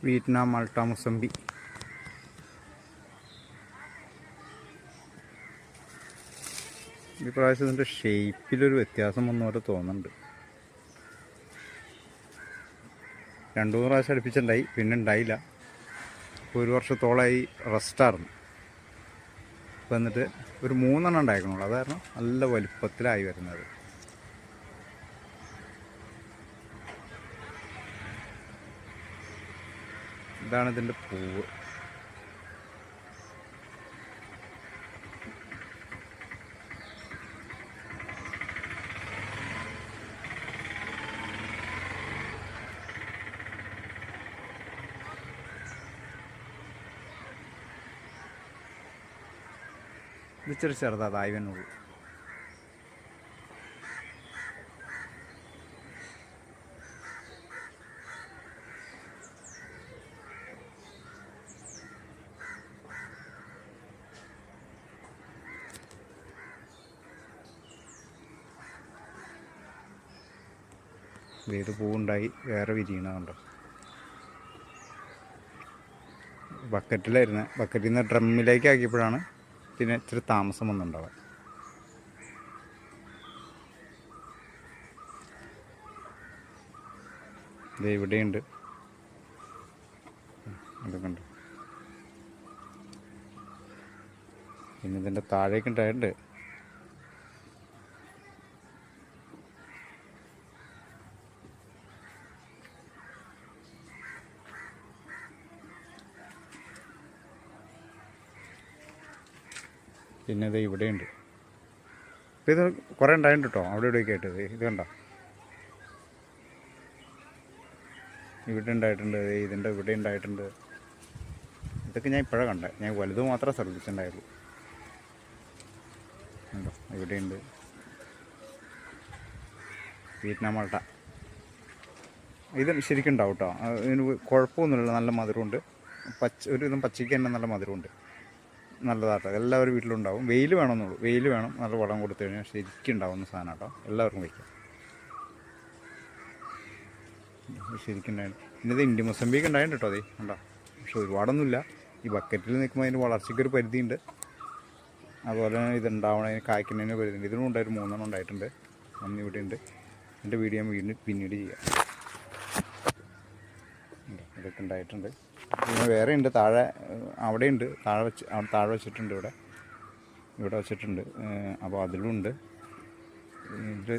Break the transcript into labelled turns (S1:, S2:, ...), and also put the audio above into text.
S1: Vietnam, Malta, mosambi. ഈ പ്രാവശ്യം ഇതിൻ്റെ ഷേപ്പിലൊരു വ്യത്യാസം വന്നപോലെ തോന്നുന്നുണ്ട്. 2-3 പ്രാവശ്യം അടുപ്പിച്ചുണ്ടായി, പിന്നെ ഉണ്ടായില്ല. ഇപ്പോൾ 1 വർഷത്തോളമായി റെസ്റ്റായിരുന്നു. ഇപ്പോൾ എന്നിട്ട് ഒരു 3 ഉണ്ടായിരിക്കണുള്ളൂ. അത് കാരണം നല്ല വലുപ്പത്തിലായി വരുന്നത്. ഇതാണ് ഇതിൻ്റെ പൂവ്. ഇത് ഇച്ചിരി ചെറുതായി വരുന്നുള്ളൂ. ഇത് പൂവുണ്ടായി വേറെ വിരിയണുണ്ടോ. ബക്കറ്റിലായിരുന്നു. ബക്കറ്റിൽ നിന്ന് ഡ്രമ്മിലേക്ക് ആക്കിയപ്പോഴാണ് പിന്നെ ഇച്ചിരി താമസം വന്നിട്ടുണ്ടാവുക. ഇത് ഇവിടെയുണ്ട്. അതൊക്കെ ഉണ്ട്. പിന്നെ ഇതിൻ്റെ താഴേക്ക് ഉണ്ടായിട്ടുണ്ട്. പിന്നെ ഇത് ഇവിടെയുണ്ട്. ഇപ്പം ഇത് കുറേ ഉണ്ടായിട്ടുണ്ട് കേട്ടോ. അവിടെ ഇവിടെയൊക്കെ ആയിട്ട് ഇത് കണ്ടോ. ഇവിടെ ഉണ്ടായിട്ടുണ്ട്, ഇതിൻ്റെ ഇവിടെ ഉണ്ടായിട്ടുണ്ട്. ഇതൊക്കെ ഞാൻ ഇപ്പോഴാണ് കണ്ടത്. ഞാൻ വലുത് മാത്രമേ ശ്രദ്ധിച്ചിട്ടുണ്ടായുള്ളൂ. ഉണ്ടോ, ഇവിടെയുണ്ട്. വിയറ്റ്നാം മാൾട്ട ഇത് ശരിക്കും ഉണ്ടാവും കേട്ടോ. ഇതിന് കുഴപ്പമൊന്നുമില്ല. നല്ല മധുരമുണ്ട്. ഒരു വിധം പച്ചയ്ക്ക് തന്നെ നല്ല മധുരമുണ്ട്. നല്ലതാട്ടോ. എല്ലാവരും വീട്ടിലുണ്ടാവും. വെയിൽ വേണമെന്നുള്ളൂ. വെയിൽ വേണം. നല്ല വളം കൊടുത്തു കഴിഞ്ഞാൽ ശരിക്കും ഉണ്ടാവുന്ന സാധനം കേട്ടോ. എല്ലാവർക്കും വയ്ക്കാം. ശരിക്കും ഉണ്ടായിരുന്നു. പിന്നെ ഇത് ഇന്ത്യ മുസംബിയൊക്കെ ഉണ്ടായിട്ടുണ്ട് കേട്ടോ. അതേ ഉണ്ടോ. പക്ഷെ ഒരുപാടൊന്നുമില്ല. ഈ ബക്കറ്റിൽ നിൽക്കുമ്പോൾ അതിന് വളർച്ചയ്ക്കൊരു പരിധിയുണ്ട്. അതുപോലെ തന്നെ ഇതുണ്ടാവണതിന് കായ്ക്കുന്നതിന് പരിധിയുണ്ട്. ഇതിനും ഉണ്ടായിട്ട് 3 ഉണ്ടായിട്ടുണ്ട്. ഇവിടെ ഉണ്ട്. എൻ്റെ വീഡിയോ പിന്നീട് ചെയ്യാം. ഇതൊക്കെ ഉണ്ടായിട്ടുണ്ട്. പിന്നെ വേറെ ഉണ്ട് താഴെ. അവിടെയുണ്ട്. താഴെ വെച്ചിട്ടുണ്ട്. ഇവിടെ വെച്ചിട്ടുണ്ട്. അപ്പോൾ അതിലുണ്ട്. ഇത്